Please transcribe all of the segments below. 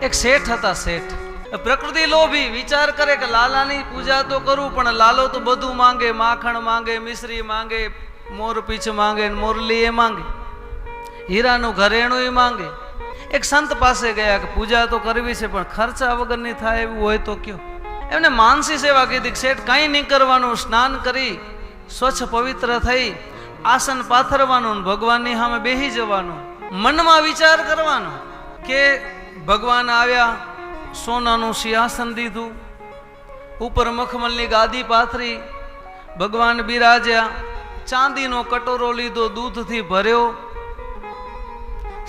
એક શેઠ હતા શેઠ. પ્રકૃતિ લોભી, વિચાર કરે કે લાલાની પૂજા તો કરું, પણ લાલો તો બધું માંગે, માખણ માંગે, મિશ્રી માંગે, મોરપીંછ માંગે, મોરલી એ માંગે, હીરાનું ઘરેણું એ માંગે. એક સંત પાસે ગયા કે પૂજા તો કરવી છે પણ ખર્ચા વગરની થાય એવું હોય તો કયો. એમને માનસી સેવા કીધી. શેઠ કંઈ નહીં કરવાનું, સ્નાન કરી સ્વચ્છ પવિત્ર થઈ આસન પાથરવાનું, ભગવાનની સામે બેસી જવાનું, મનમાં વિચાર કરવાનો કે ભગવાન આવ્યા, સોનાનું સિંહાસન દીધું, ઉપર મખમલની ગાદી પાથરી, ભગવાન બિરાજ્યા, ચાંદીનો કટોરો લીધો, દૂધથી ભર્યો,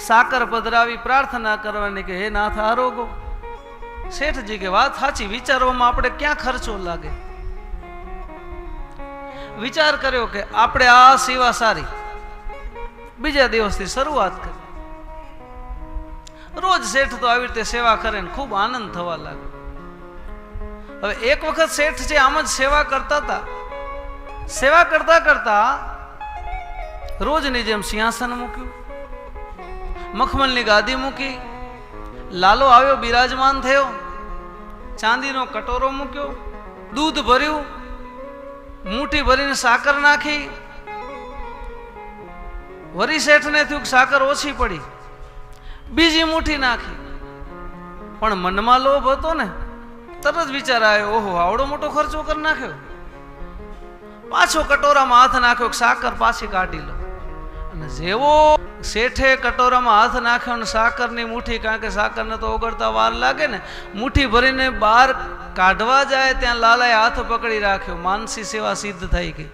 સાકર પધરાવી, પ્રાર્થના કરવાની કે હે નાથ આરોગો. શેઠજી કે વાત સાચી, વિચારવામાં આપણે ક્યાં ખર્ચો લાગે. વિચાર કર્યો કે આપણે આ સેવા સારી, બીજા દિવસથી શરૂઆત કરી. રોજ શેઠ તો આવી રીતે સેવા કરે ને ખૂબ આનંદ થવા લાગે. હવે એક વખત શેઠ છે આમ જ સેવા કરતા હતા. સેવા કરતા કરતા રોજની જેમ સિંહાસન મૂક્યું, મખમલની ગાદી મૂકી, લાલો આવ્યો, બિરાજમાન થયો, ચાંદીનો કટોરો મૂક્યો, દૂધ ભર્યું, મુઠ્ઠી ભરીને સાકર નાખી. વરી શેઠને થયું કે સાકર ઓછી પડી, બીજી મુઠ્ઠી નાખી. પણ મનમાં લોભ હતો ને, તરત વિચાર આવ્યો, ઓહો આવડો મોટો ખર્ચો કરી નાખ્યો. પાછો કટોરામાં હાથ નાખ્યો, સાકર પાછી કાઢી લો. અને જેવો શેઠે કટોરામાં હાથ નાખ્યો ને સાકરની મુઠ્ઠી, કારણ કે સાકરને તો ઓગળતા વાર લાગે ને, મુઠ્ઠી ભરીને બહાર કાઢવા જાય ત્યાં લાલાએ હાથ પકડી રાખ્યો. માનસી સેવા સિદ્ધ થઈ ગઈ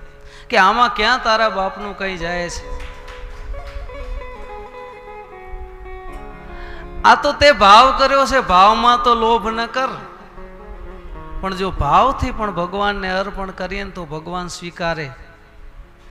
કે આમાં ક્યાં તારા બાપનું કઈ જાય છે. આ તો તે ભાવ કર્યો છે, ભાવમાં તો લોભ ન કર. પણ જો ભાવથી પણ ભગવાનને અર્પણ કરીએ ને તો ભગવાન સ્વીકારે.